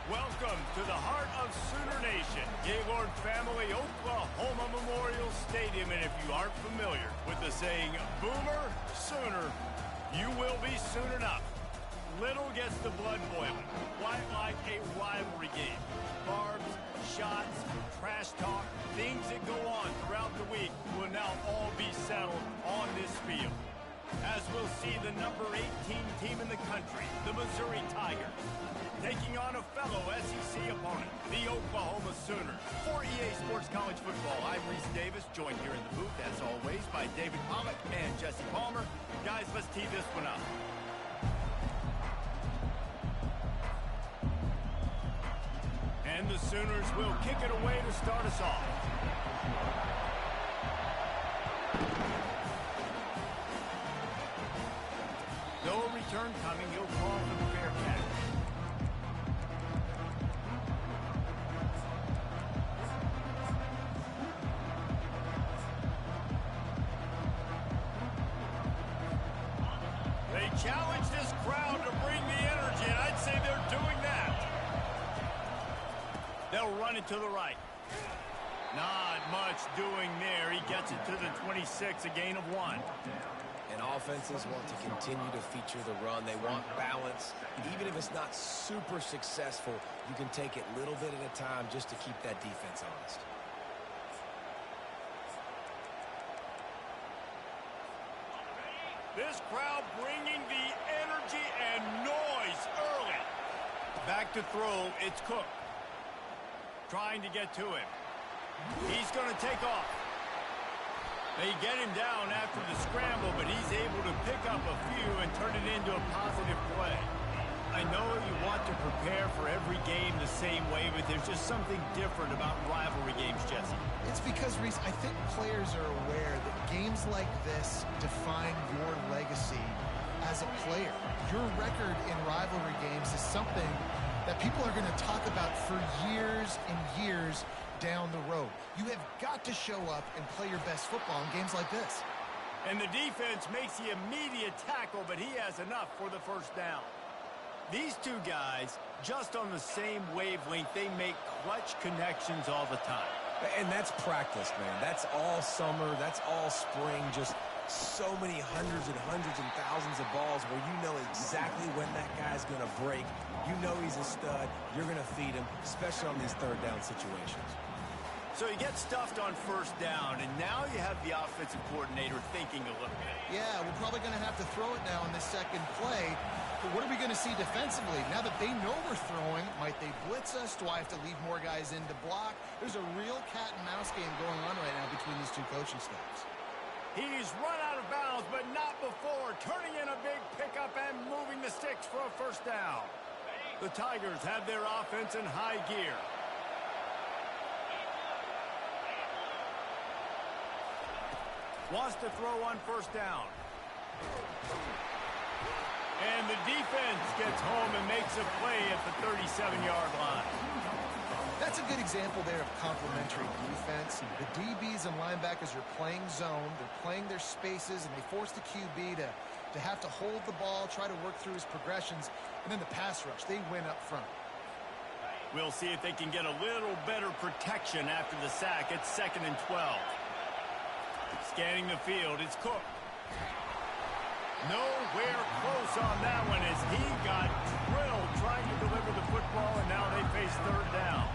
Welcome to the heart of Sooner Nation, Gaylord Family Oklahoma Memorial Stadium. And if you aren't familiar with the saying, Boomer Sooner, you will be soon enough. Little gets the blood boiling, quite like a rivalry game. Barbs, shots, trash talk, things that go on throughout the week will now all be settled on this field. As we'll see the number 18 team in the country, the Missouri Tigers, taking on a fellow SEC opponent, the Oklahoma Sooners. For EA Sports College Football, I'm Reese Davis, joined here in the booth, as always, by David Pollack and Jesse Palmer. Guys, let's tee this one up. And the Sooners will kick it away to start us off. No return coming, he'll call for the fair catch. They challenge this crowd to bring the energy, and I'd say they're doing that. They'll run it to the right. Not much doing there. He gets it to the 26, a gain of 1. And offenses want to continue to feature the run. They want balance. Even if it's not super successful, you can take it little bit at a time just to keep that defense honest. This crowd bringing the energy and noise early. Back to throw, it's Cook. Trying to get to him. He's going to take off. They get him down after the scramble, but he's able to pick up a few and turn it into a positive play. I know you want to prepare for every game the same way, but there's just something different about rivalry games, Jesse. It's because, Reese, I think players are aware that games like this define your legacy as a player. Your record in rivalry games is something that people are going to talk about for years and years down the road. You have got to show up and play your best football in games like this. And the defense makes the immediate tackle, but he has enough for the first down. These two guys, just on the same wavelength, they make clutch connections all the time. And that's practice, man. That's all summer. That's all spring. Just so many hundreds and thousands of balls where you know exactly when that guy's going to break. You know he's a stud. You're going to feed him, especially on these third down situations. So he gets stuffed on first down, and now you have the offensive coordinator thinking a little bit. Yeah, we're probably going to have to throw it now in this second play. But what are we going to see defensively? Now that they know we're throwing, might they blitz us? Do I have to leave more guys in to block? There's a real cat and mouse game going on right now between these two coaching staffs. He's run out of bounds, but not before. Turning in a big pickup and moving the sticks for a first down. The Tigers have their offense in high gear. Wants to throw on first down. And the defense gets home and makes a play at the 37-yard line. That's a good example there of complementary defense. The DBs and linebackers are playing zone. They're playing their spaces, and they force the QB to have to hold the ball, try to work through his progressions, and then the pass rush, they win up front. We'll see if they can get a little better protection after the sack. It's 2nd and 12. Scanning the field, it's Cook. Nowhere close on that one as he got drilled trying to deliver the football, and now they face third down.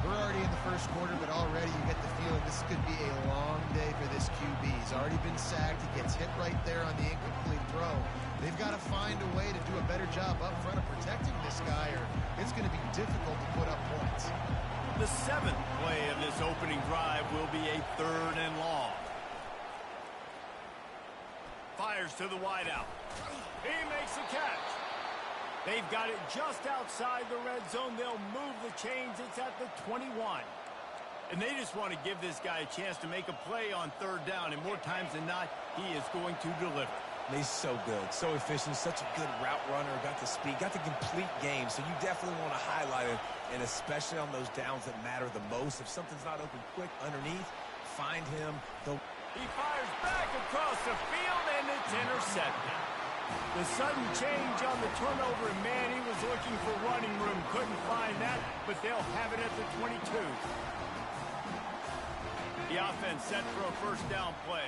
We're already in the first quarter, but already you get the feeling this could be a long day for this QB. He's already been sacked. He gets hit right there on the incomplete throw. They've got to find a way to do a better job up front of protecting this guy, or it's going to be difficult to put up points. The 7th play of this opening drive will be a 3rd and long. Fires to the wideout. He makes the catch. They've got it just outside the red zone. They'll move the chains. It's at the 21. And they just want to give this guy a chance to make a play on third down. And more times than not, he is going to deliver. He's so good, so efficient, such a good route runner, got the speed, got the complete game. So you definitely want to highlight him, and especially on those downs that matter the most. If something's not open quick underneath, find him. He fires back across the field, and it's intercepted. The sudden change on the turnover, and man, he was looking for running room. Couldn't find that, but they'll have it at the 22. The offense set for a first down play.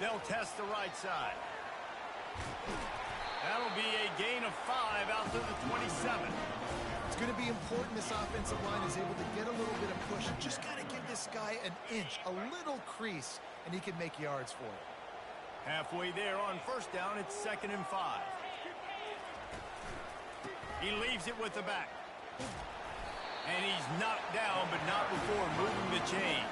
They'll test the right side. That'll be a gain of 5 out to the 27. It's going to be important this offensive line is able to get a little bit of push. Just got to give this guy an inch, a little crease, and he can make yards for it. Halfway there on first down, it's 2nd and 5. He leaves it with the back. And he's knocked down, but not before moving the chains.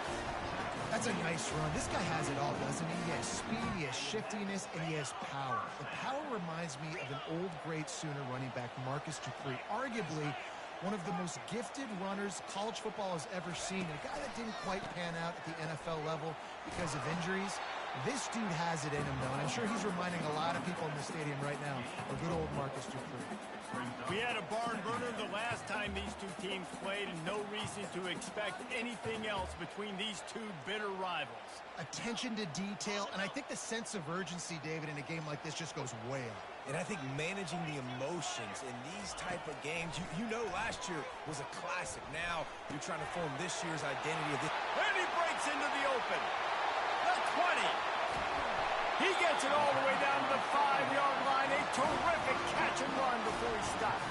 That's a nice run. This guy has it all, doesn't he? He has speed, he has shiftiness, and he has power. The power reminds me of an old, great Sooner running back, Marcus Dupree. Arguably one of the most gifted runners college football has ever seen. A guy that didn't quite pan out at the NFL level because of injuries. This dude has it in him, though, and I'm sure he's reminding a lot of people in the stadium right now of good old Marcus Dupree. We had a barn burner the last time these two teams played, and no reason to expect anything else between these two bitter rivals. Attention to detail, and I think the sense of urgency, David, in a game like this just goes way up. And I think managing the emotions in these type of games, you know last year was a classic. Now you're trying to form this year's identity of this. And he breaks into the open. The 20. He gets it all the way down to the 5-yard line. A terrific catch and run before he stopped.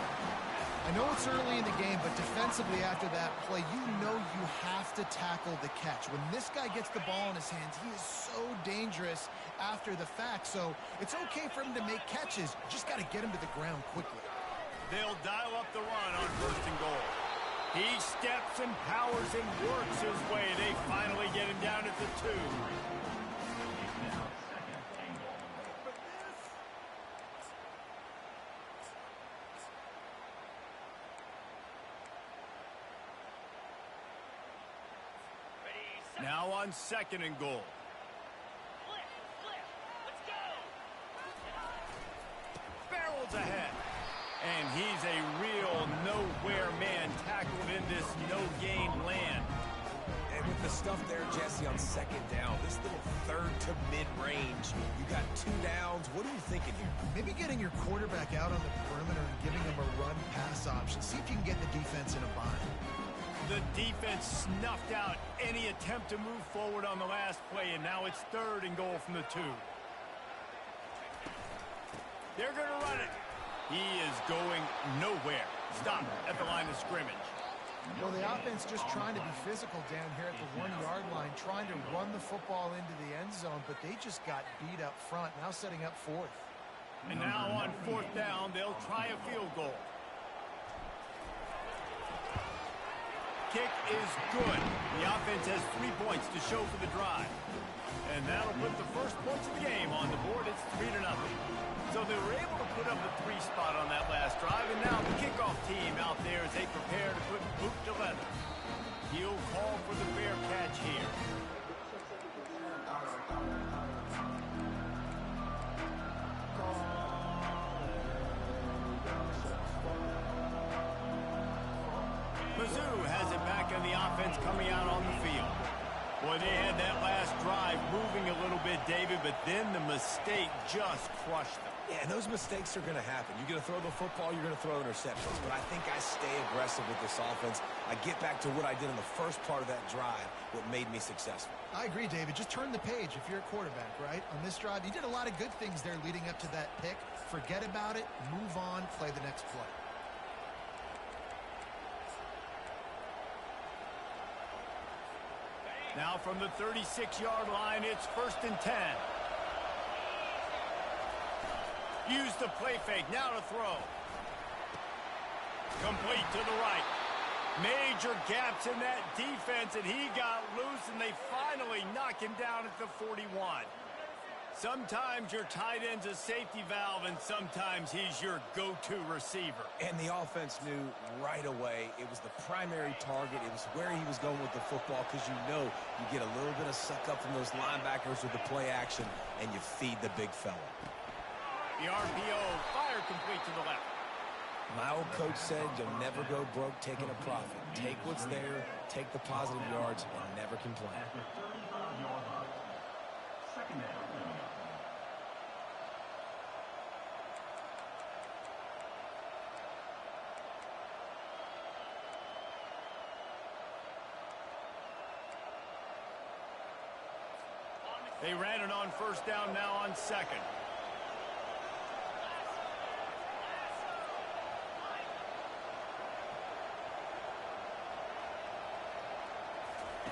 I know it's early in the game, but defensively after that play, you know you have to tackle the catch. When this guy gets the ball in his hands, he is so dangerous after the fact. So it's okay for him to make catches. You just got to get him to the ground quickly. They'll dial up the run on 1st and goal. He steps and powers and works his way. They finally get him down at the 2. Now on 2nd and goal. Let's go. Barrels ahead. And he's a real nowhere man tackled in this no-gain land. And with the stuff there, Jesse, on 2nd down, this little 3rd to mid-range, you got 2 downs. What are you thinking here? Maybe getting your quarterback out on the perimeter and giving him a run-pass option. See if you can get the defense in a bind. The defense snuffed out any attempt to move forward on the last play, and now it's 3rd and goal from the 2. They're going to run it. He is going nowhere. Stop at the line of scrimmage. Well, the offense just trying to be physical down here at the 1-yard line, trying to run the football into the end zone, but they just got beat up front, now setting up 4th. And now on 4th down, they'll try a field goal. Kick is good. The offense has 3 points to show for the drive. And that'll put the first points of the game on the board. It's 3-0. So they were able to put up the 3 spot on that last drive, and now the kickoff team out there as they prepare to put boot to leather. He'll call for the fair catch here. Mizzou has it back on the offense coming out on the field. Boy, they had that last drive moving a little bit, David, but then the mistake just crushed them. Yeah, and those mistakes are going to happen. You're going to throw the football, you're going to throw interceptions. But I think I stay aggressive with this offense. I get back to what I did in the first part of that drive, what made me successful. I agree, David. Just turn the page if you're a quarterback, right? On this drive, you did a lot of good things there leading up to that pick. Forget about it, move on, play the next play. Now from the 36-yard line, it's 1st and 10. Use the play fake, now to throw. Complete to the right. Major gaps in that defense, and he got loose, and they finally knock him down at the 41. Sometimes your tight end's a safety valve, and sometimes he's your go-to receiver. And the offense knew right away it was the primary target. It was where he was going with the football, because you know you get a little bit of suck up from those linebackers with the play action, and you feed the big fella. The RPO, fire complete to the left. My old coach said you'll never go broke taking a profit. Take what's there, take the positive yards, and never complain. They ran it on first down, now on second.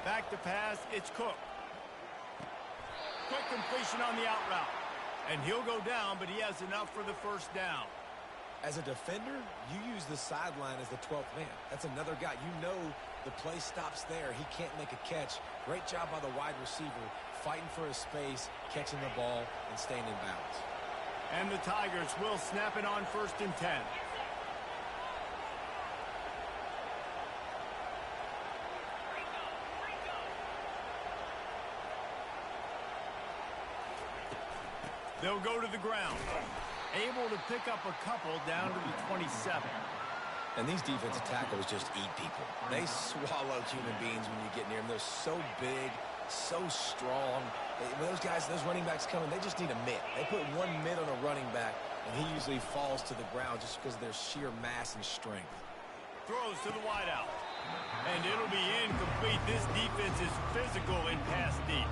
Back to pass, it's Cook. Quick completion on the out route. And he'll go down, but he has enough for the first down. As a defender, you use the sideline as the 12th man. That's another guy. You know the play stops there. He can't make a catch. Great job by the wide receiver, fighting for his space, catching the ball, and staying in bounds. And the Tigers will snap it on 1st and 10. They'll go to the ground. Able to pick up a couple down to the 27. And these defensive tackles just eat people. They swallow human beings when you get near them. They're so big, so strong. When those guys, those running backs come in, they just need a mitt. They put one mitt on a running back, and he usually falls to the ground just because of their sheer mass and strength. Throws to the wideout. And it'll be incomplete. This defense is physical in pass deep.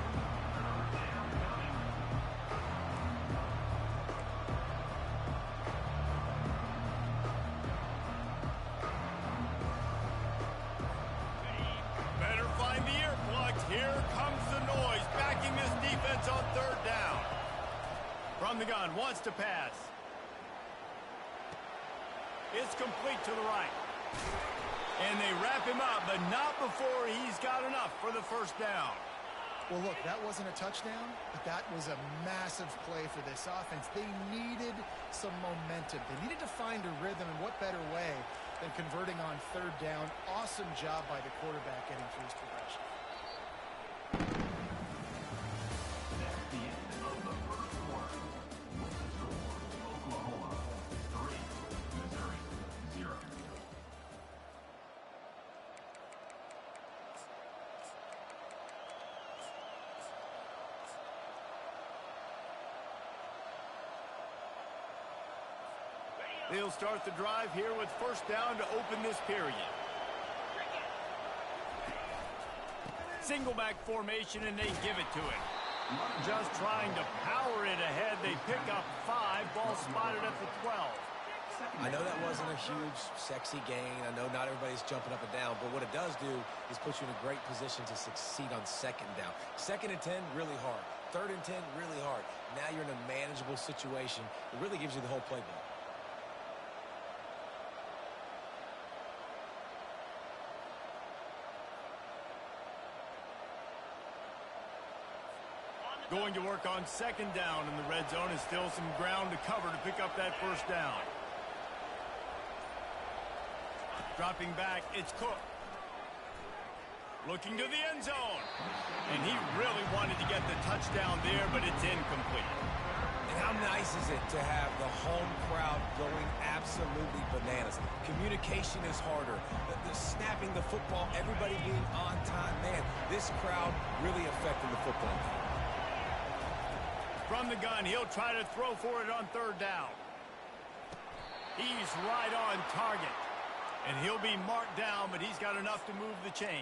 Here comes the noise, backing this defense on 3rd down. From the gun, wants to pass. It's complete to the right. And they wrap him up, but not before he's got enough for the first down. Well, look, that wasn't a touchdown, but that was a massive play for this offense. They needed some momentum. They needed to find a rhythm, and what better way than converting on 3rd down. Awesome job by the quarterback getting through his progression. They'll start the drive here with 1st down to open this period. Single back formation, and they give it to him. Just trying to power it ahead. They pick up 5. Ball spotted at the 12. I know that wasn't a huge, sexy gain. I know not everybody's jumping up and down, but what it does do is put you in a great position to succeed on 2nd down. 2nd and 10, really hard. 3rd and 10, really hard. Now you're in a manageable situation. It really gives you the whole playbook. Going to work on 2nd down in the red zone, and still some ground to cover to pick up that first down. Dropping back, it's Cook. Looking to the end zone. And he really wanted to get the touchdown there, but it's incomplete. And how nice is it to have the home crowd going absolutely bananas? Communication is harder. The snapping the football, everybody being on time. Man, this crowd really affecting the football game. From the gun, he'll try to throw for it on 3rd down. He's right on target. And he'll be marked down, but he's got enough to move the chains.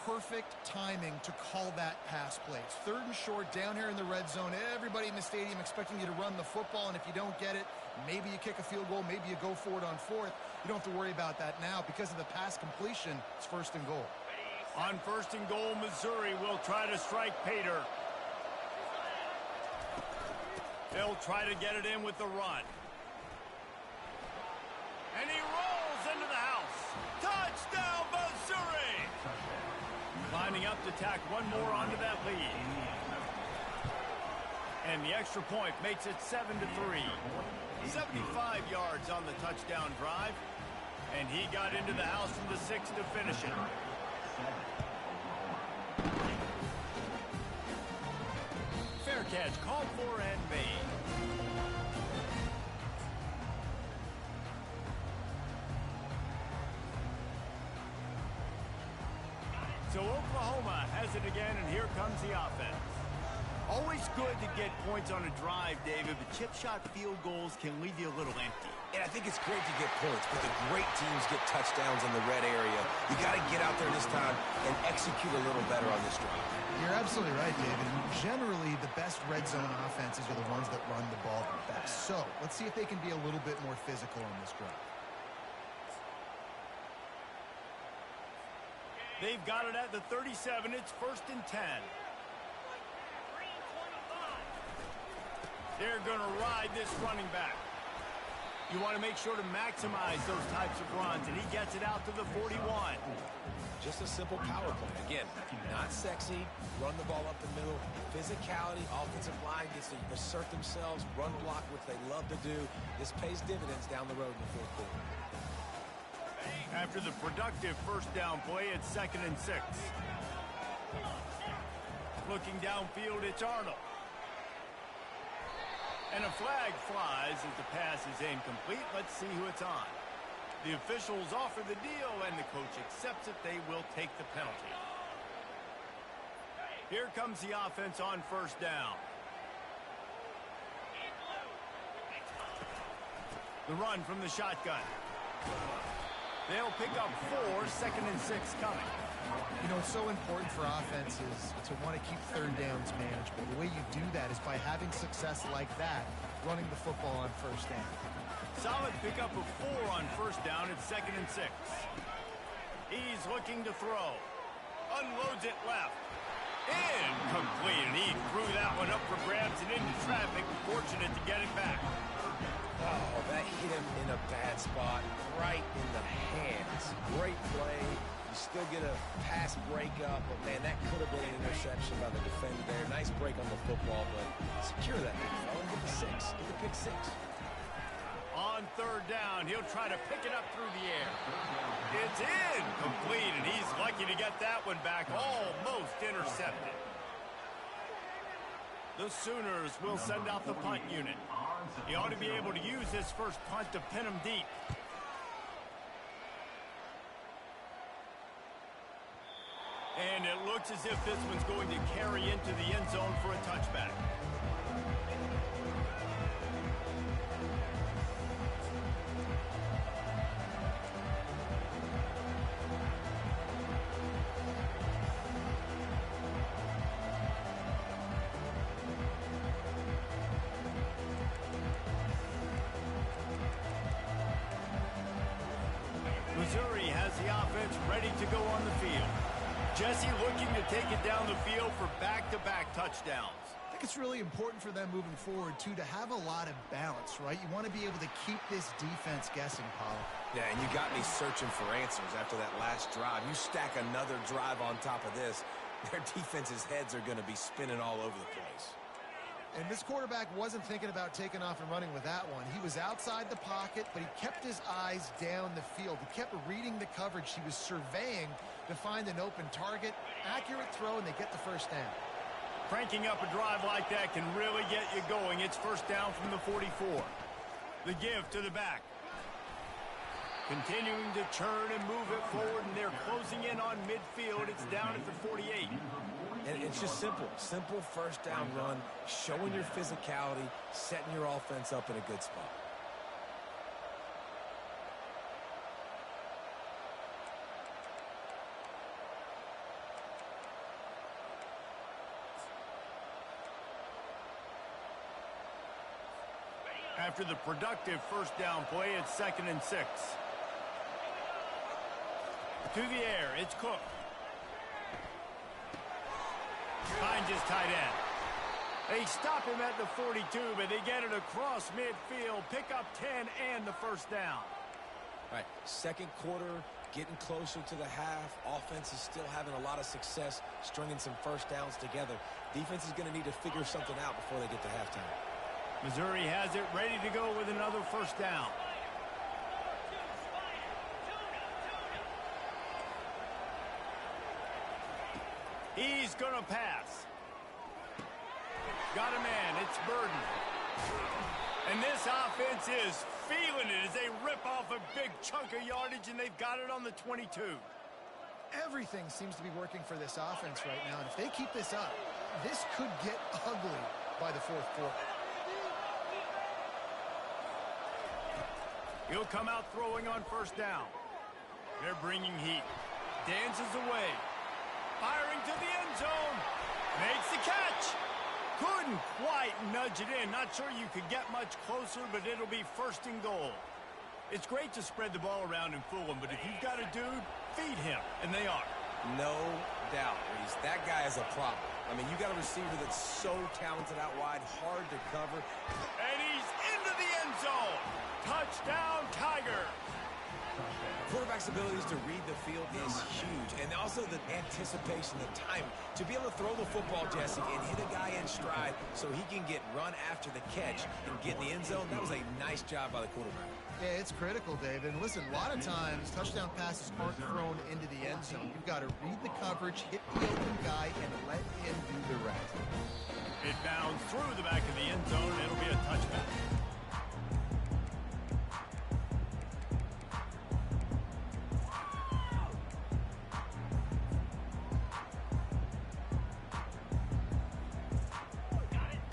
Perfect timing to call that pass play. It's 3rd and short down here in the red zone. Everybody in the stadium expecting you to run the football, and if you don't get it, maybe you kick a field goal, maybe you go for it on 4th. You don't have to worry about that now. Because of the pass completion, it's 1st and goal. On 1st and goal, Missouri will try to strike Pater. They'll try to get it in with the run. And he rolls into the house. Touchdown, Missouri! Lining up to tack one more onto that lead. And the extra point makes it 7-3. 75 yards on the touchdown drive. And he got into the house from the 6 to finish it. Fair catch called for and made. So Oklahoma has it again, and here comes the offense. Always good to get points on a drive, David, but chip shot field goals can leave you a little empty. And I think it's great to get points, but the great teams get touchdowns in the red area. You got to get out there this time and execute a little better on this drive. You're absolutely right, David. Generally, the best red zone offenses are the ones that run the ball the best. So let's see if they can be a little bit more physical on this drive. They've got it at the 37. It's 1st and 10. They're going to ride this running back. You want to make sure to maximize those types of runs, and he gets it out to the 41. Just a simple power play. Again, not sexy, run the ball up the middle, physicality, offensive line gets to assert themselves, run block, which they love to do. This pays dividends down the road in the fourth quarter. After the productive first down play, it's 2nd and 6. Looking downfield, it's Arnold. And a flag flies as the pass is incomplete. Let's see who it's on. The officials offer the deal, and the coach accepts it. They will take the penalty. Here comes the offense on 1st down. The run from the shotgun. They'll pick up 4, 2nd and 6 coming. You know, it's so important for offenses to want to keep third downs manageable. The way you do that is by having success like that, running the football on 1st down. Solid pickup of 4 on 1st down. It's 2nd and 6. He's looking to throw. Unloads it left. Incomplete, and he threw that one up for grabs and into traffic. Fortunate to get it back. Oh, that hit him in a bad spot, right in the hands. Great play. You still get a pass breakup, but man, that could have been an interception by the defender there. Nice break on the football, but secure that big fella. Get the 6. Get the pick 6. On 3rd down, he'll try to pick it up through the air. It's incomplete, and he's lucky to get that one back. Almost intercepted. The Sooners will send out the punt unit. He ought to be able to use this first punt to pin him deep. And it looks as if this one's going to carry into the end zone for a touchback. Missouri has the offense ready to go on the field. Jesse looking to take it down the field for back-to-back touchdowns. I think it's really important for them moving forward, too, to have a lot of balance, right? You want to be able to keep this defense guessing, Paul. Yeah, and you got me searching for answers after that last drive. You stack another drive on top of this, their defense's heads are going to be spinning all over the place. And this quarterback wasn't thinking about taking off and running with that one. He was outside the pocket, but he kept his eyes down the field. He kept reading the coverage. He was surveying to find an open target. Accurate throw, and they get the first down. Cranking up a drive like that can really get you going. It's 1st down from the 44. The give to the back. Continuing to churn and move it forward, and they're closing in on midfield. It's down at the 48. And it's just simple 1st down run, showing your physicality, setting your offense up in a good spot. After the productive first down play, it's 2nd and 6. To the air, it's Cook. Finds his tight end. They stop him at the 42, but they get it across midfield. Pick up 10 and the first down. All right, 2nd quarter, getting closer to the half. Offense is still having a lot of success stringing some first downs together. Defense is going to need to figure something out before they get to halftime. Missouri has it ready to go with another first down. He's going to pass. Got a man. It's Burden. And this offense is feeling it as they rip off a big chunk of yardage, and they've got it on the 22. Everything seems to be working for this offense right now, and if they keep this up, this could get ugly by the fourth quarter. He'll come out throwing on first down. They're bringing heat. Dances away. Firing to the end zone. Makes the catch. Couldn't quite nudge it in. Not sure you could get much closer, but it'll be first and goal. It's great to spread the ball around and fool him, but if you've got a dude, feed him, and they are. No doubt, Reese. That guy is a problem. I mean, you got a receiver that's so talented out wide, hard to cover. And he's into the end zone. Touchdown, Tiger. Quarterback's abilities to read the field is huge, and also the anticipation, the time. To be able to throw the football, Jesse, and hit a guy in stride so he can get run after the catch and get in the end zone, that was a nice job by the quarterback. Yeah, it's critical, David. And listen, a lot of times, touchdown passes aren't thrown into the end zone. You've got to read the coverage, hit the open guy, and let him do the rest. It bounds through the back of the end zone. It'll be a touchback.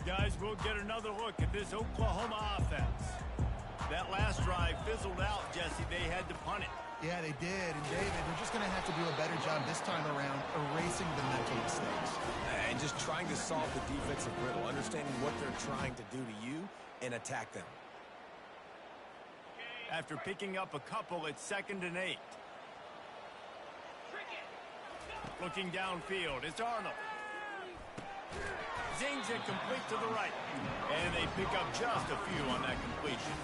Guys, we'll get another look at this Oklahoma offense. That last drive fizzled out, Jesse. They had to punt it. Yeah, they did. And, David, they're just going to have to do a better job this time around erasing the mental mistakes. And just trying to solve the defensive riddle, understanding what they're trying to do to you and attack them. After picking up a couple, it's 2nd and 8. Looking downfield, it's Arnold. Zings it complete to the right. And they pick up just a few on that completion.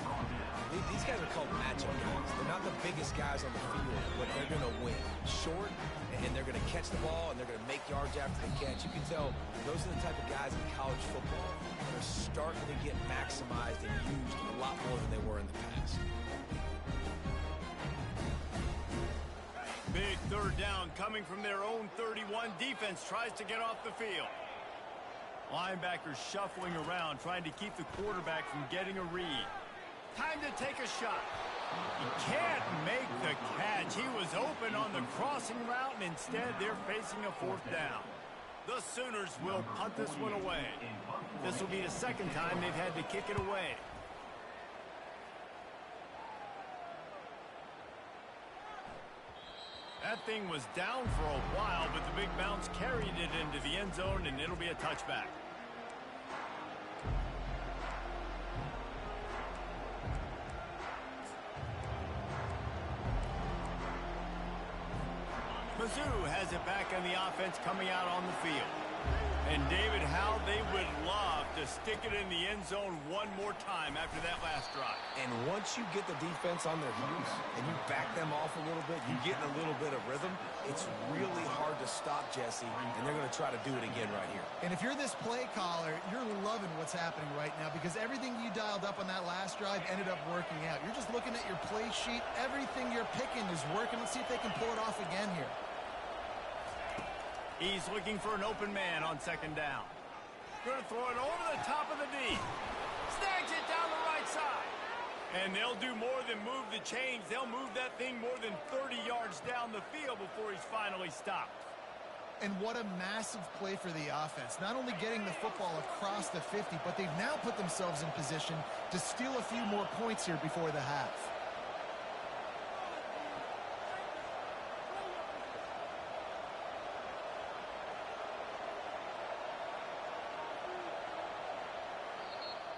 These guys are called matchup guys. They're not the biggest guys on the field, but they're going to win. Short, and they're going to catch the ball, and they're going to make yards after the catch. You can tell those are the type of guys in college football that are starting to get maximized and used a lot more than they were in the past. Big third down coming from their own 31. Defense tries to get off the field. Linebackers shuffling around, trying to keep the quarterback from getting a read. Time to take a shot. He can't make the catch. He was open on the crossing route, and instead they're facing a fourth down. The Sooners will punt this one away. This will be the second time they've had to kick it away. That thing was down for a while, but the big bounce carried it into the end zone, and it'll be a touchback. Mizzou has it back on the offense coming out on the field. And, David, how they would love to stick it in the end zone one more time after that last drive. And once you get the defense on their heels and you back them off a little bit, you get in a little bit of rhythm, it's really hard to stop, Jesse, and they're going to try to do it again right here. And if you're this play caller, you're loving what's happening right now because everything you dialed up on that last drive ended up working out. You're just looking at your play sheet. Everything you're picking is working. Let's see if they can pull it off again here. He's looking for an open man on 2nd down. Going to throw it over the top of the D. Snags it down the right side. And they'll do more than move the chains. They'll move that thing more than 30 yards down the field before he's finally stopped. And what a massive play for the offense. Not only getting the football across the 50, but they've now put themselves in position to steal a few more points here before the half.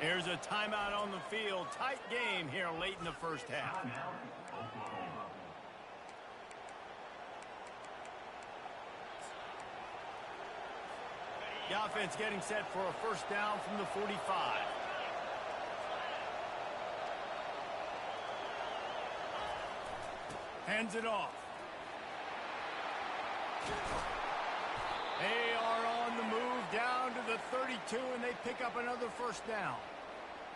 Here's a timeout on the field. Tight game here late in the first half. The offense getting set for a first down from the 45. Hands it off. They are on the move down to the 32, and they pick up another first down.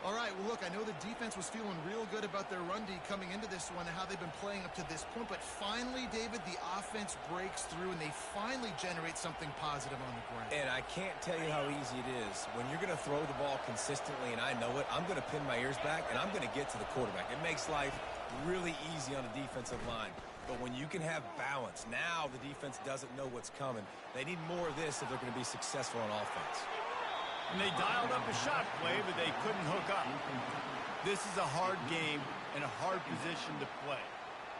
All right, well, look, I know the defense was feeling real good about their run D coming into this one and how they've been playing up to this point, but finally, David, the offense breaks through and they finally generate something positive on the ground. And I can't tell you how easy it is. When you're going to throw the ball consistently, and I know it, I'm going to pin my ears back, and I'm going to get to the quarterback. It makes life really easy on the defensive line. But when you can have balance, now the defense doesn't know what's coming. They need more of this if they're going to be successful on offense. And they dialed up a shot play, but they couldn't hook up. This is a hard game and a hard position to play.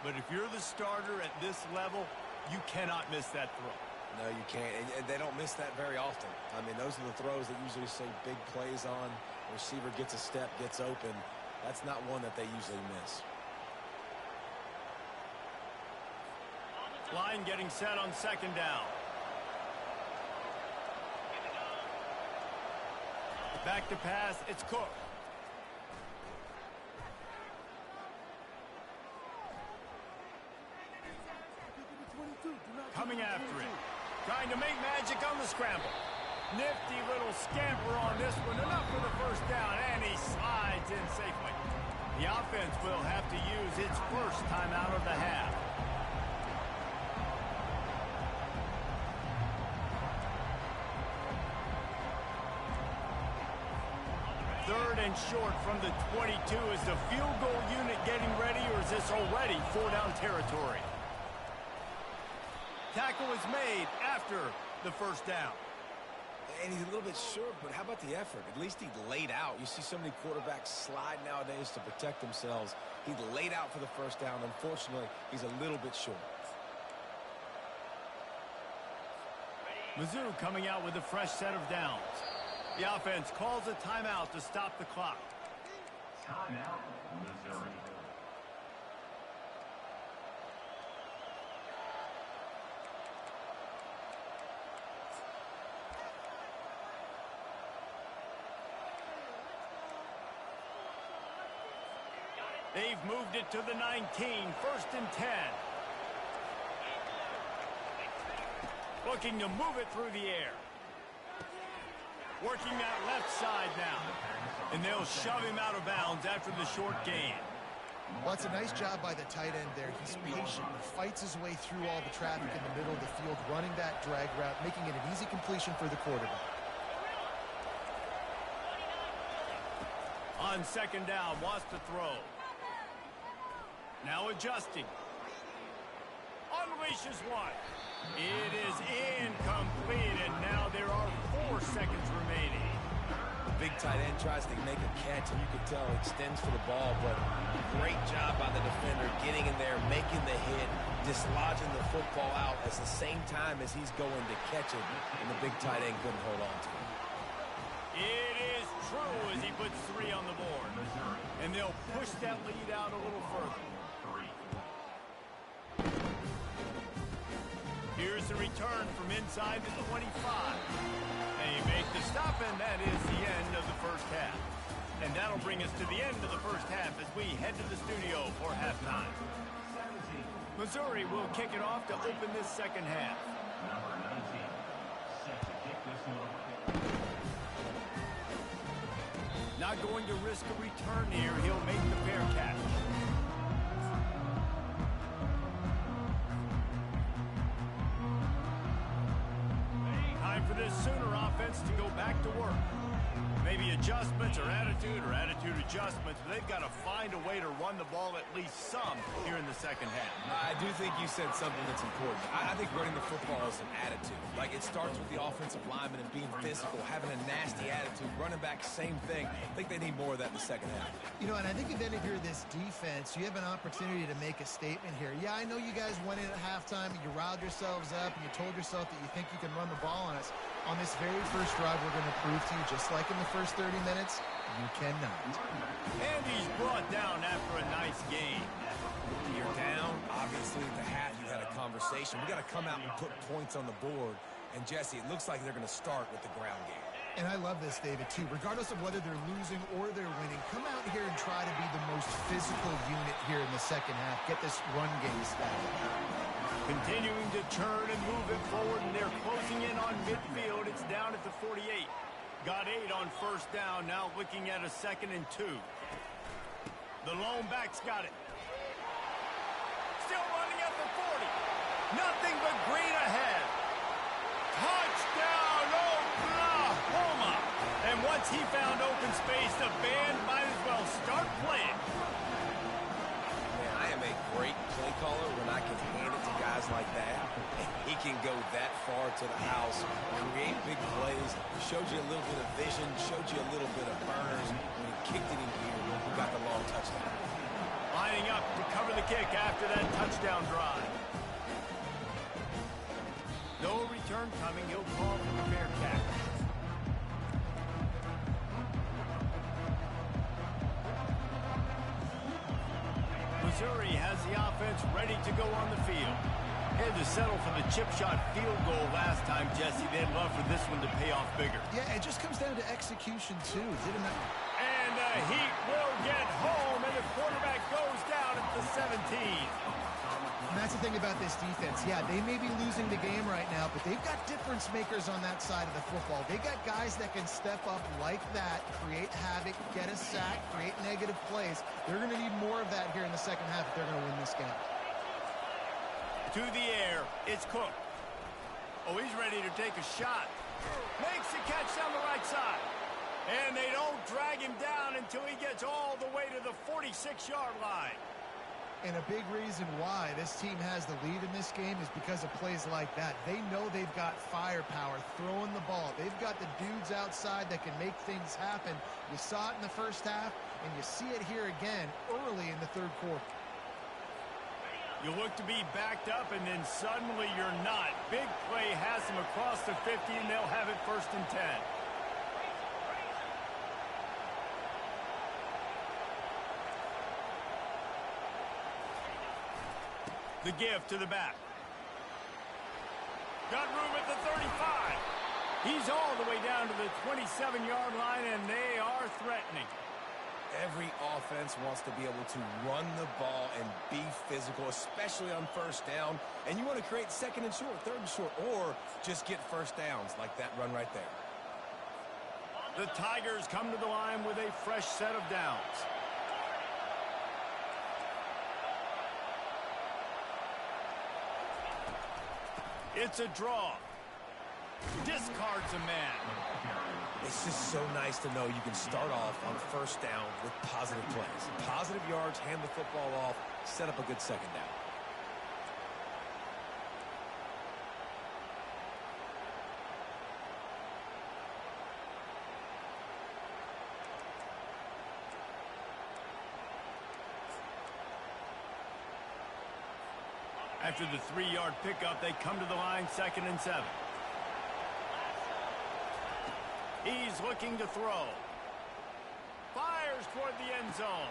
But if you're the starter at this level, you cannot miss that throw. No, you can't. And they don't miss that very often. I mean, those are the throws that usually say big plays on. The receiver gets a step, gets open. That's not one that they usually miss. Line getting set on second down. Back to pass, it's Cook. Coming after it. Trying to make magic on the scramble. Nifty little scamper on this one. Enough for the first down, and he slides in safely. The offense will have to use its first timeout of the half. Third and short from the 22. Is the field goal unit getting ready, or is this already 4-down territory? Tackle is made after the first down. And he's a little bit short, but how about the effort? At least he laid out. You see so many quarterbacks slide nowadays to protect themselves. He laid out for the first down. Unfortunately, he's a little bit short. Mizzou coming out with a fresh set of downs. The offense calls a timeout to stop the clock. Timeout, Missouri. They've moved it to the 19, first and 10. Looking to move it through the air. Working that left side now. And they'll shove him out of bounds after the short gain. Well, it's a nice job by the tight end there. He's patient. He fights his way through all the traffic in the middle of the field, running that drag route, making it an easy completion for the quarterback. On second down, wants to throw. Now adjusting. Unleashes one. It is incomplete, and now there are 4 seconds remaining. The big tight end tries to make a catch, and you can tell he extends for the ball, but great job by the defender getting in there, making the hit, dislodging the football out at the same time as he's going to catch it, and the big tight end couldn't hold on to it. It is true as he puts 3 on the board. And they'll push that lead out a little further. Here's the return from inside the 25. They make the stop, and that is the end of the first half. And that'll bring us to the end of the first half as we head to the studio for halftime. Missouri will kick it off to open this second half. Number 19, set to kick this one. Not going to risk a return here. He'll make the fair catch. Time for this Sooner offense to go back to work. Maybe adjustments or attitude adjustments. But they've got to find a way to run the ball at least some here in the second half. I do think you said something that's important. I think running the football is an attitude. Like, it starts with the offensive lineman and being physical, having a nasty attitude. Running back, same thing. I think they need more of that in the second half. You know, and I think if you're this defense, you have an opportunity to make a statement here. Yeah, I know you guys went in at halftime and you riled yourselves up and you told yourself that you think you can run the ball on us. On this very first drive, we're going to prove to you, just like in the first 30 minutes, you cannot. And he's brought down after a nice game. You're down. Obviously, at the half, you had a conversation. We got to come out and put points on the board. And, Jesse, it looks like they're going to start with the ground game. And I love this, David, too. Regardless of whether they're losing or they're winning, come out here and try to be the most physical unit here in the second half. Get this run game started. Continuing to turn and move it forward, and they're closing in on midfield. It's down at the 48. Got 8 on first down, now looking at a 2nd and 2. The lone back's got it. Still running at the 40. Nothing but green ahead. Touchdown, Oklahoma! And once he found open space, the band might as well start playing. Man, I am a great play caller when I can hand it to guys like that. And he can go that far to the house, create big plays, showed you a little bit of vision, showed you a little bit of burners. When he kicked it in here, he got the long touchdown. Lining up to cover the kick after that touchdown drive. No return coming. He'll call for the fair catch. Missouri has the offense ready to go on the field. Had to settle for the chip shot field goal last time, Jesse. They'd love for this one to pay off bigger. Yeah, it just comes down to execution, too. Didn't it? And the Heat will get home, and the quarterback goes down at the 17. And that's the thing about this defense. Yeah, they may be losing the game right now, but they've got difference makers on that side of the football. They got guys that can step up like that, create havoc, get a sack, create negative plays. They're going to need more of that here in the second half if they're going to win this game. To the air, it's Cook. Oh, he's ready to take a shot. Makes the catch down the right side. And they don't drag him down until he gets all the way to the 46-yard line. And a big reason why this team has the lead in this game is because of plays like that. They know they've got firepower throwing the ball. They've got the dudes outside that can make things happen. You saw it in the first half, and you see it here again early in the third quarter. You look to be backed up, and then suddenly you're not. Big play has them across the 50, and they'll have it 1st and 10. The give to the back. Got room at the 35. He's all the way down to the 27-yard line, and they are threatening. Every offense wants to be able to run the ball and be physical, especially on 1st down. And you want to create 2nd and short, 3rd and short, or just get 1st downs like that run right there. The Tigers come to the line with a fresh set of downs. It's a draw. Discards a man. It's just so nice to know you can start off on 1st down with positive plays. Positive yards, hand the football off, set up a good 2nd down. After the 3-yard pickup, they come to the line 2nd and 7. He's looking to throw. Fires toward the end zone.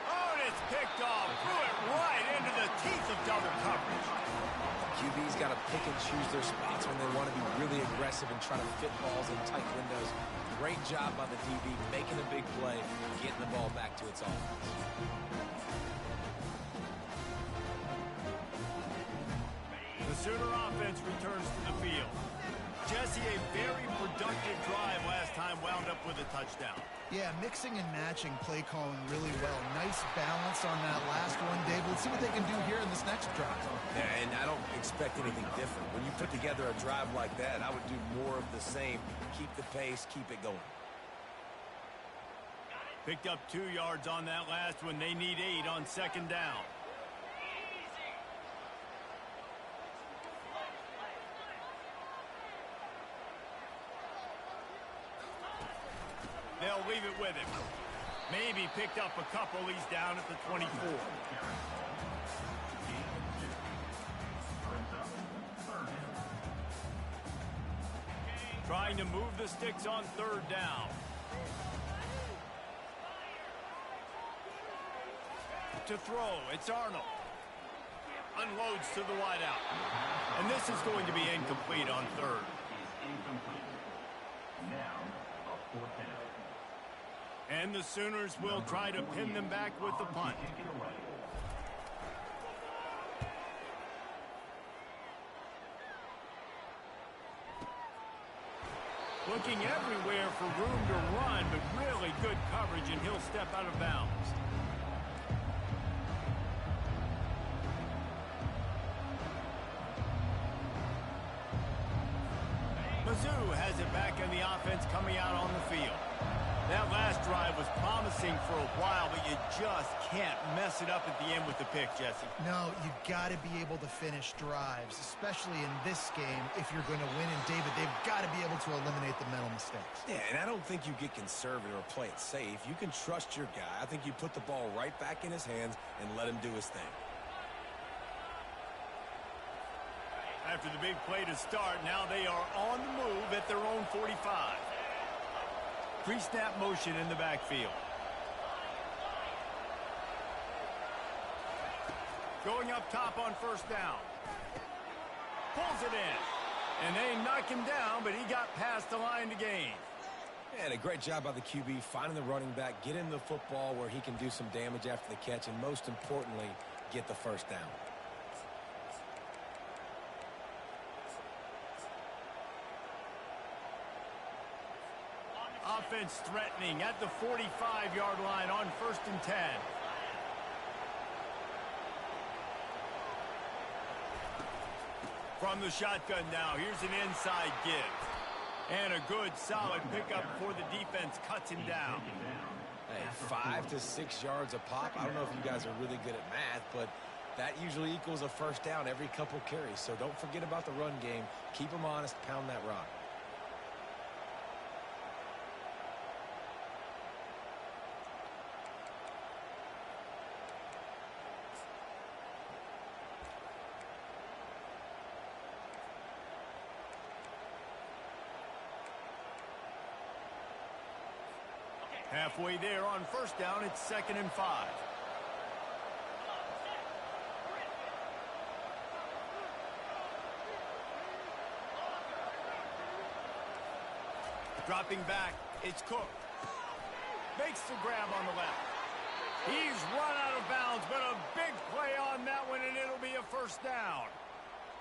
Oh, and it's picked off. Threw it right into the teeth of double coverage. QB's got to pick and choose their spots when they want to be really aggressive and try to fit balls in tight windows. Great job by the DB making a big play, getting the ball back to its offense. The Sooner offense returns to the field. Jesse, a very productive drive last time, wound up with a touchdown. Yeah, mixing and matching play calling really well. Nice balance on that last one, Dave. Let's see what they can do here in this next drive. Yeah, and I don't expect anything different. When you put together a drive like that, I would do more of the same. Keep the pace, keep it going. Picked up 2 yards on that last one. They need 8 on 2nd down. They'll leave it with him. Maybe picked up a couple. He's down at the 24. Trying to move the sticks on 3rd down. To throw, it's Arnold. Unloads to the wideout. And this is going to be incomplete on 3rd. And the Sooners will try to pin them back with the punt. Looking everywhere for room to run, but really good coverage, and he'll step out of bounds. Mizzou has it back in the offense coming out on the field. That last drive was promising for a while, but you just can't mess it up at the end with the pick, Jesse. No, you've got to be able to finish drives, especially in this game if you're going to win. And, David, they've got to be able to eliminate the mental mistakes. Yeah, and I don't think you get conservative or play it safe. You can trust your guy. I think you put the ball right back in his hands and let him do his thing. After the big play to start, now they are on the move at their own 45. Pre-snap motion in the backfield. Going up top on first down. Pulls it in. And they knock him down, but he got past the line to gain. And a great job by the QB finding the running back, get him the football where he can do some damage after the catch, and most importantly, get the first down. Offense threatening at the 45-yard line on 1st and 10. From the shotgun now, here's an inside give. And a good, solid pickup before the defense cuts him down. Hey, 5 to 6 yards a pop. I don't know if you guys are really good at math, but that usually equals a first down every couple carries. So don't forget about the run game. Keep them honest, pound that rock. Halfway there on first down, it's 2nd and 5. Dropping back, it's Cook. Makes the grab on the left. He's run out of bounds, but a big play on that one, and it'll be a first down.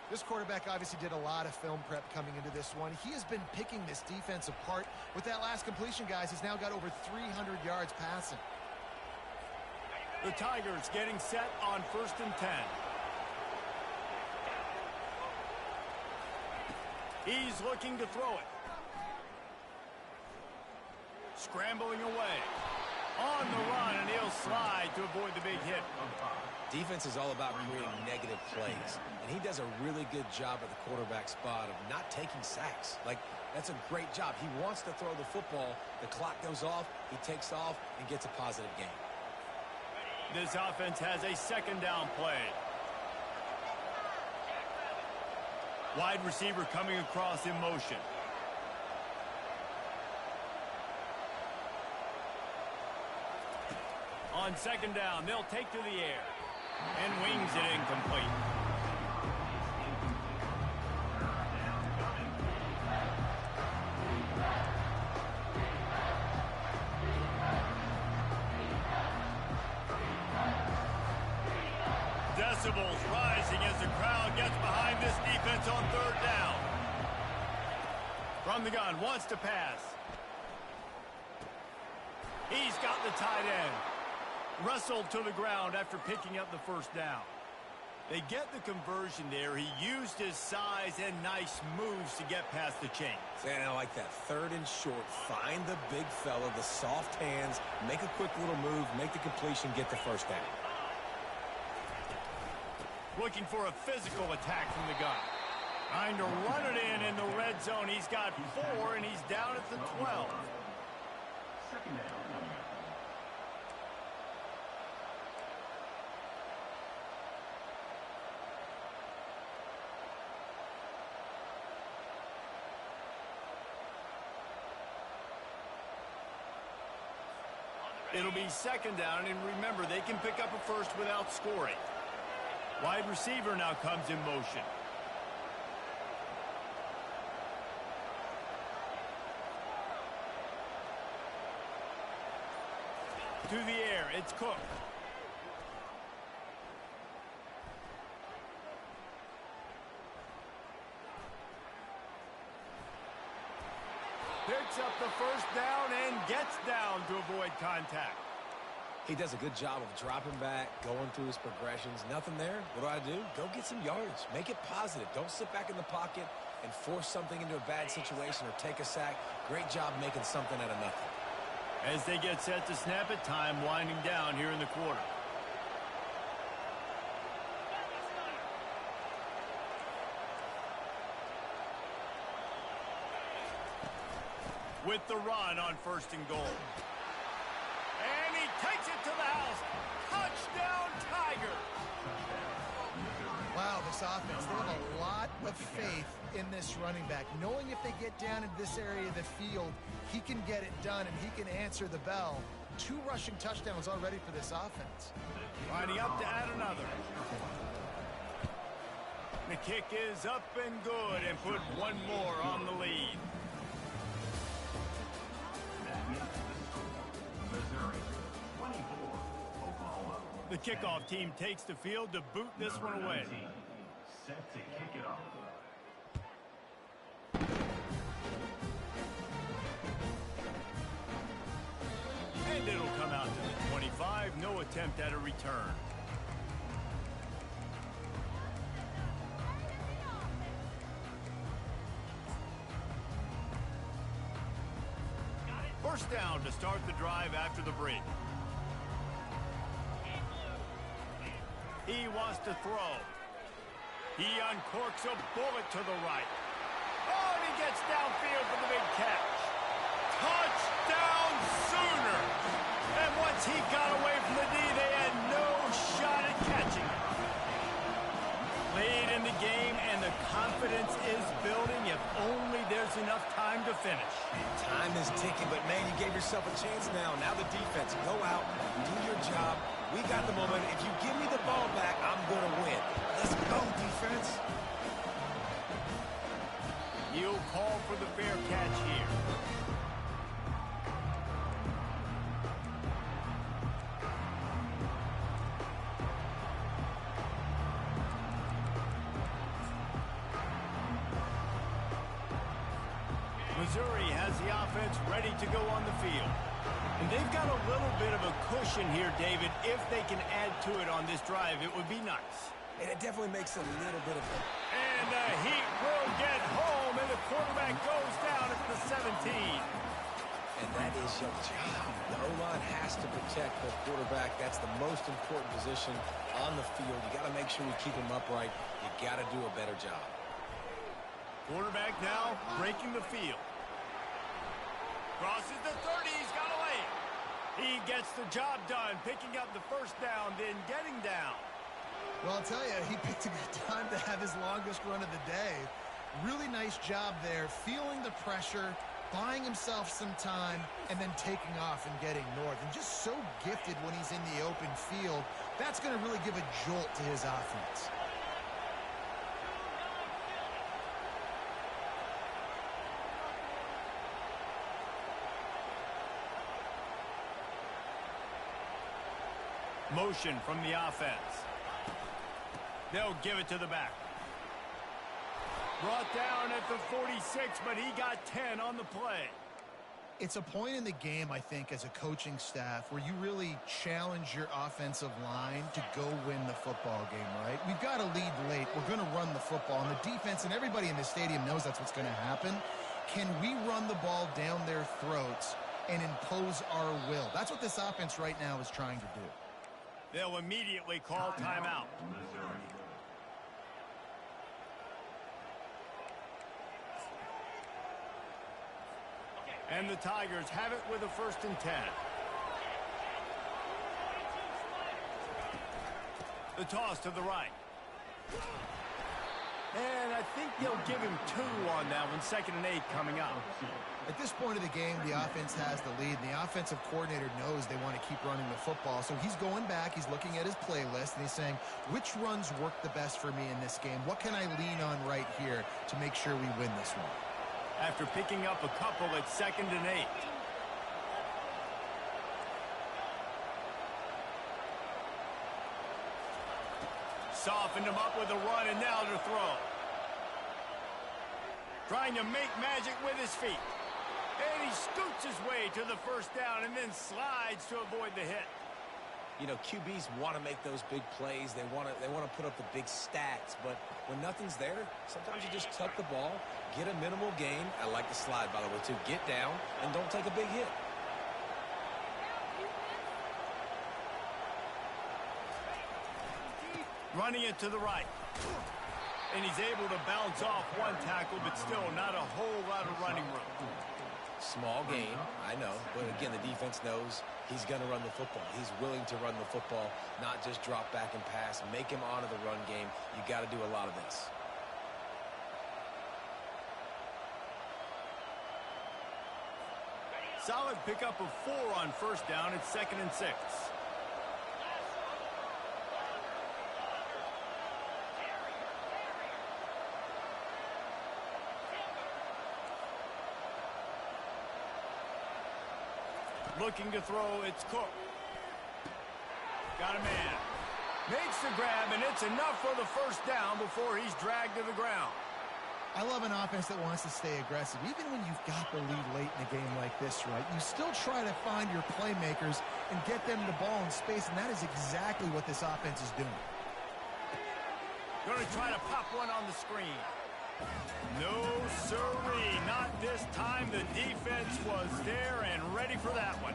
This quarterback obviously did a lot of film prep coming into this one. He has been picking this defense apart. With that last completion, guys, he's now got over 300 yards passing. The Tigers getting set on 1st and 10. He's looking to throw it. Scrambling away. On the run, and he'll slide to avoid the big hit. Defense is all about creating negative plays, and he does a really good job at the quarterback spot of not taking sacks. Like, that's a great job. He wants to throw the football. The clock goes off, he takes off, and gets a positive gain. This offense has a 2nd down play. Wide receiver coming across in motion. On 2nd down, they'll take to the air. And wings it incomplete. Decibels rising as the crowd gets behind this defense on 3rd down. From the gun, wants to pass. He's got the tight end. Wrestled to the ground after picking up the first down. They get the conversion there. He used his size and nice moves to get past the chain. And I like that 3rd and short. Find the big fella, the soft hands, make a quick little move, make the completion, get the first down. Looking for a physical attack from the gun. Trying to run it in the red zone. He's got 4, and he's down at the 12. 2nd down. It'll be 2nd down, and remember, they can pick up a first without scoring. Wide receiver now comes in motion. To the air, it's Cook. Picks up the first down and gets down to avoid contact. He does a good job of dropping back, going through his progressions. Nothing there. What do? Go get some yardage. Make it positive. Don't sit back in the pocket and force something into a bad situation or take a sack. Great job making something out of nothing. As they get set to snap it, time winding down here in the quarter. With the run on 1st and goal. And he takes it to the house. Touchdown, Tigers. Wow, this offense, they have a lot of faith in this running back. Knowing if they get down into this area of the field, he can get it done and he can answer the bell. 2 rushing touchdowns already for this offense. Lining up to add another. The kick is up and good and put one more on the lead. Missouri, 24, Oklahoma. The kickoff team takes the field to boot this one away. Set to kick it off. And it'll come out to the 25. No attempt at a return. First down to start the drive after the break. He wants to throw. He uncorks a bullet to the right. Oh, and he gets downfield for the big catch. Touchdown Sooners! And once he got away from the D, they had no shot at catching him. Late in the game, and the confidence is building if only there's enough time to finish. Time is ticking, but man, you gave yourself a chance now. Now the defense, go out, do your job. We got the momentum. If you give me the ball back, I'm going to win. Let's go, defense. He'll call for the fair catch here. Missouri has the offense ready to go on the field. And they've got a little bit of a cushion here, David. If they can add to it on this drive, it would be nice. And it definitely makes a little bit of a... And the Heat will get home, and the quarterback goes down at the 17. And that is your job. The O-line has to protect the quarterback. That's the most important position on the field. You got to make sure you keep him upright. You got to do a better job. Quarterback now breaking the field. Crosses the 30. He's got a lane. He gets the job done, picking up the first down, then getting down. Well, I'll tell you, he picked a good time to have his longest run of the day. Really nice job there, feeling the pressure, buying himself some time, and then taking off and getting north. And just so gifted when he's in the open field. That's going to really give a jolt to his offense. Motion from the offense. They'll give it to the back. Brought down at the 46, but he got 10 on the play. It's a point in the game, I think, as a coaching staff where you really challenge your offensive line to go win the football game, right? We've got to lead late. We're going to run the football. And the defense and everybody in the stadium knows that's what's going to happen. Can we run the ball down their throats and impose our will? That's what this offense right now is trying to do. They'll immediately call timeout. And the Tigers have it with a 1st and 10. The toss to the right. And I think they'll give him 2 on that one. 2nd and 8 coming up. At this point of the game, the offense has the lead, and the offensive coordinator knows they want to keep running the football. So he's going back, he's looking at his playlist, and he's saying, which runs work the best for me in this game? What can I lean on right here to make sure we win this one? After picking up a couple at 2nd and 8. Softened him up with a run, and now to throw. Trying to make magic with his feet. And he scoots his way to the 1st down and then slides to avoid the hit. You know, QBs want to make those big plays. They want to put up the big stats. But when nothing's there, sometimes you just tuck the ball, get a minimal gain. I like the slide, by the way, too. Get down and don't take a big hit. Running it to the right. And he's able to bounce off one tackle, but still not a whole lot of running room. Small gain, I know. But again, the defense knows he's going to run the football. He's willing to run the football, not just drop back and pass. Make him honor the run game. You got to do a lot of this. Solid pickup of 4 on first down. It's 2nd and 6. Looking to throw, it's Cook. Got a man. Makes the grab, and it's enough for the first down before he's dragged to the ground. I love an offense that wants to stay aggressive. Even when you've got the lead late in a game like this, right, you still try to find your playmakers and get them the ball in space, and that is exactly what this offense is doing. Going to try to pop one on the screen. No, sirree, not this time. The defense was there and ready for that one.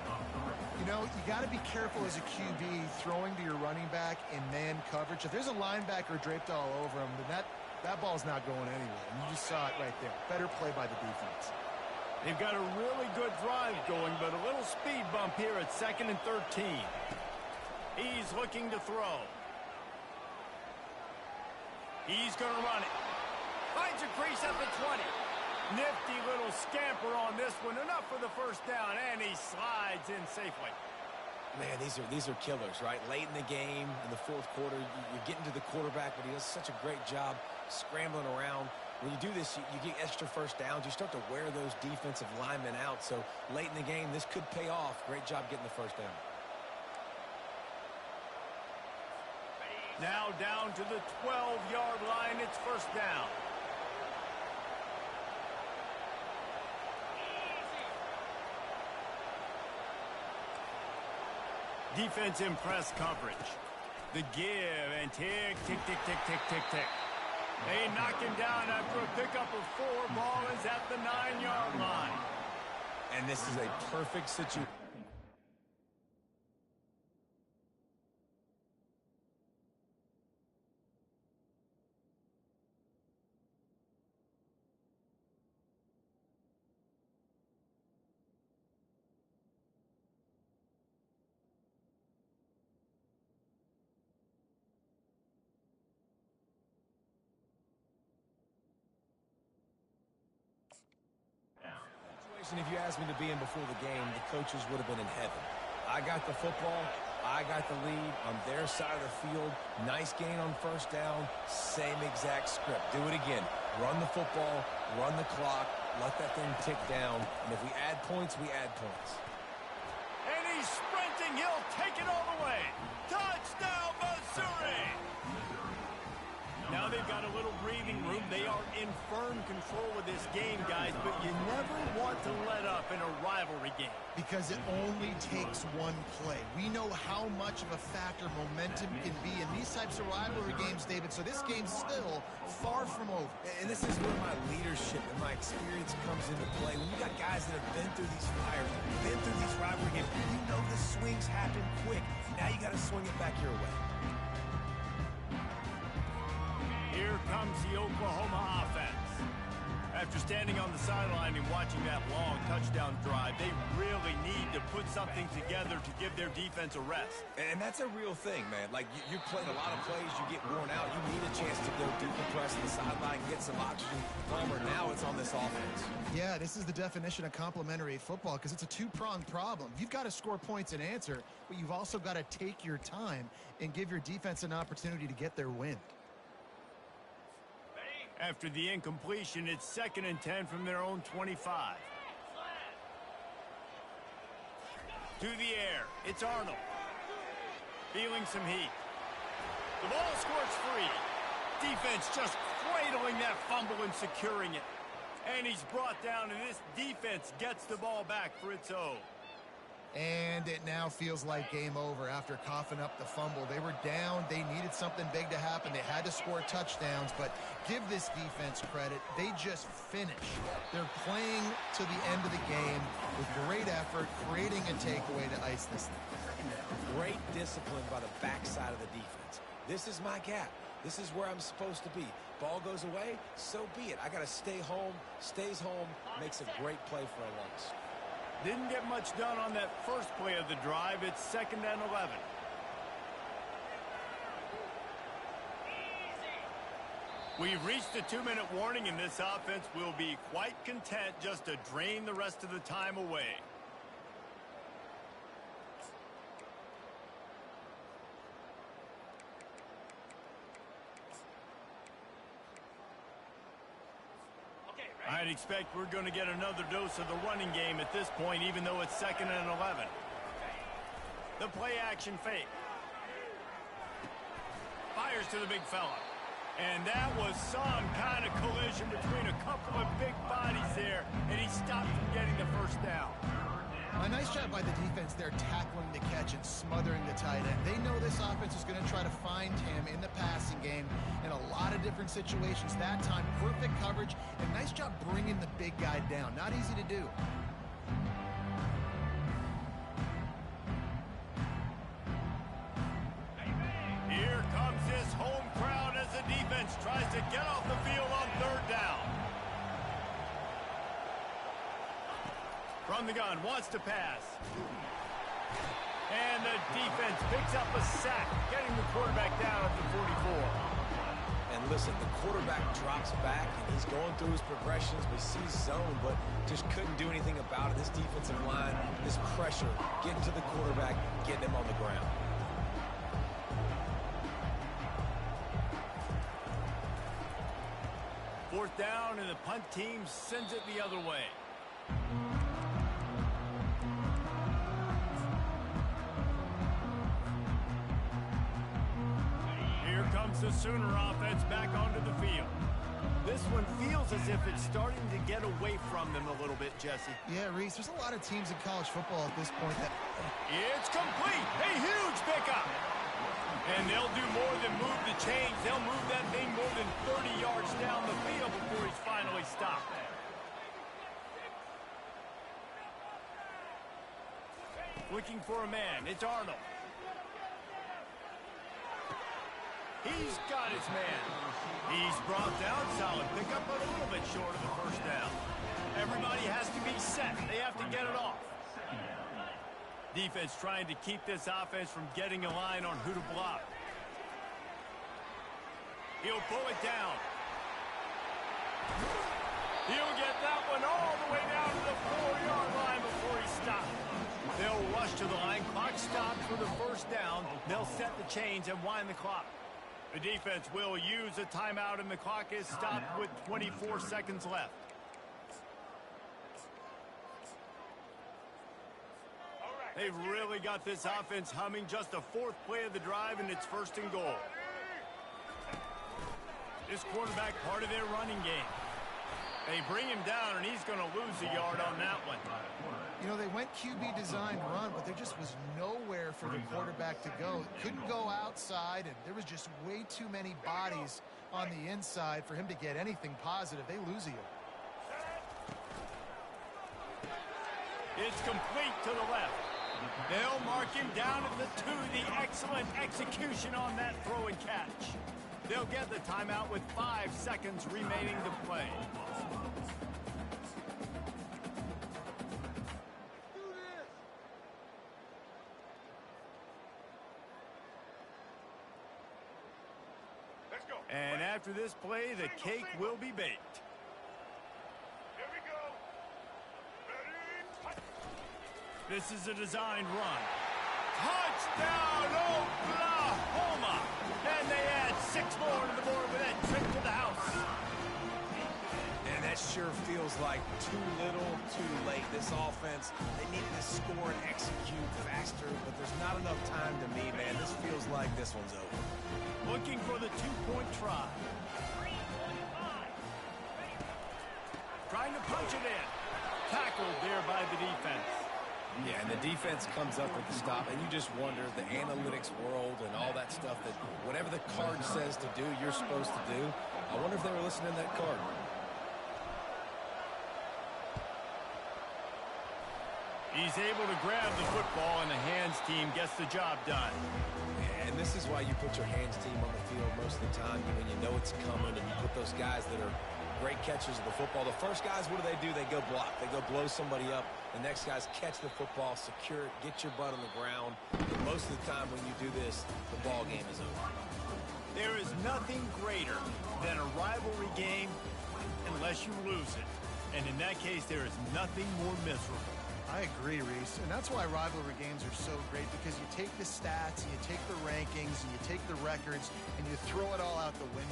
You know, you got to be careful as a QB throwing to your running back in man coverage. If there's a linebacker draped all over him, then that ball's not going anywhere. And you just saw it right there. Better play by the defense. They've got a really good drive going, but a little speed bump here at 2nd and 13. He's looking to throw. He's going to run it. Finds a crease at the 20. Nifty little scamper on this one. Enough for the first down, and he slides in safely. Man, these are killers, right? Late in the game, in the fourth quarter, you're getting to the quarterback, but he does such a great job scrambling around. When you do this, you get extra first downs. You start to wear those defensive linemen out. So late in the game, this could pay off. Great job getting the first down. Now down to the 12-yard line. It's first down. Defense in press coverage. The give and tick, tick, tick, tick, tick, tick, tick. They knock him down after a pickup of 4. Ball is at the 9-yard line. And this is a perfect situation. If you asked me to be in before the game, the coaches would have been in heaven. I got the football. I got the lead on their side of the field. Nice gain on first down. Same exact script. Do it again. Run the football. Run the clock. Let that thing tick down. And if we add points, we add points. And he's sprinting. He'll take it all the way. Touchdown, Missouri! Now they've got a little breathing room. They are in firm control of this game, guys, but you never want to let up in a rivalry game. Because it only takes one play. We know how much of a factor momentum can be in these types of rivalry games, David, so this game's still far from over. And this is where my leadership and my experience comes into play. When you got guys that have been through these fires, been through these rivalry games, you know the swings happen quick. Now you got to swing it back your way. Here comes the Oklahoma offense. After standing on the sideline and watching that long touchdown drive, they really need to put something together to give their defense a rest. And that's a real thing, man. Like, you've played a lot of plays, you get worn out. You need a chance to go deep and press the sideline, get some oxygen. Palmer, now it's on this offense. Yeah, this is the definition of complementary football because it's a two-pronged problem. You've got to score points and answer, but you've also got to take your time and give your defense an opportunity to get their wind. After the incompletion, it's 2nd and 10 from their own 25. To the air, it's Arnold. Feeling some heat. The ball squirts free. Defense just cradling that fumble and securing it. And he's brought down, and this defense gets the ball back for its own. And it now feels like game over after coughing up the fumble. They were down. They needed something big to happen. They had to score touchdowns, but give this defense credit. They just finish. They're playing to the end of the game with great effort, creating a takeaway to ice this thing. Great discipline by the backside of the defense. This is my gap. This is where I'm supposed to be. Ball goes away, so be it. I got to stay home, stays home, makes a great play for a loss. Didn't get much done on that first play of the drive. It's 2nd and 11. We've reached a 2-minute warning, and this offense will be quite content just to drain the rest of the time away. I'd expect we're going to get another dose of the running game at this point, even though it's 2nd and 11. The play action fake. Fires to the big fella. And that was some kind of collision between a couple of big bodies there, and he stopped from getting the first down. A nice job by the defense there tackling the catch and smothering the tight end. They know this offense is going to try to find him in the passing game in a lot of different situations. That time, perfect coverage, and nice job bringing the big guy down. Not easy to do. Here comes this home crowd as the defense tries to get off the field on 3rd down. From the gun, wants to pass. And the defense picks up a sack, getting the quarterback down at the 44. And listen, the quarterback drops back, and he's going through his progressions. We see zone, but just couldn't do anything about it. This defensive line, this pressure, getting to the quarterback, getting him on the ground. 4th down, and the punt team sends it the other way. Here comes the Sooner offense back onto the field. This one feels as if it's starting to get away from them a little bit, Jesse. Yeah, Reese, there's a lot of teams in college football at this point that... It's complete. A huge pickup. And they'll do more than move the chains. They'll move that thing more than 30 yards down the field before he's finally stopped. Looking for a man. It's Arnold. He's got his man. He's brought down. Solid pickup, but a little bit short of the first down. Everybody has to be set. They have to get it off. Defense trying to keep this offense from getting a line on who to block. He'll pull it down. He'll get that one all the way down to the 4-yard line before he stops. They'll rush to the line. Clock stops for the first down. They'll set the chains and wind the clock. The defense will use a timeout, and the clock is stopped with 24 seconds left. They've really got this offense humming. Just a 4th play of the drive, and it's 1st and goal. This quarterback part of their running game. They bring him down, and he's going to lose a yard on that one. You know, they went QB designed run, but there just was nowhere for the quarterback to go. Couldn't go outside, and there was just way too many bodies on the inside for him to get anything positive. They lose a yard. It's complete to the left. They'll mark him down at the 2. The excellent execution on that throw and catch. They'll get the timeout with 5 seconds remaining to play. And after this play, the cake will be baked. Here we go. Ready? This is a designed run. Touchdown, Oklahoma! And they add 6 more to the board with that trip to the house. And that sure feels like too little, too late. This offense, they needed to score and execute faster, but there's not enough time to me, man. This feels like this one's over. Looking for the 2-point try. Trying to punch it in. Tackled there by the defense. Yeah, and the defense comes up with the stop, and you just wonder, the analytics world and all that stuff, that whatever the card says to do, you're supposed to do. I wonder if they were listening to that card. He's able to grab the football, and the hands team gets the job done. And this is why you put your hands team on the field most of the time when you know it's coming, and you put those guys that are great catchers of the football. The first guys, what do? They go block. They go blow somebody up. The next guys catch the football, secure it, get your butt on the ground. And most of the time when you do this, the ball game is over. There is nothing greater than a rivalry game unless you lose it. And in that case, there is nothing more miserable. I agree, Reese. And that's why rivalry games are so great, because you take the stats, and you take the rankings, and you take the records, and you throw it all out the window.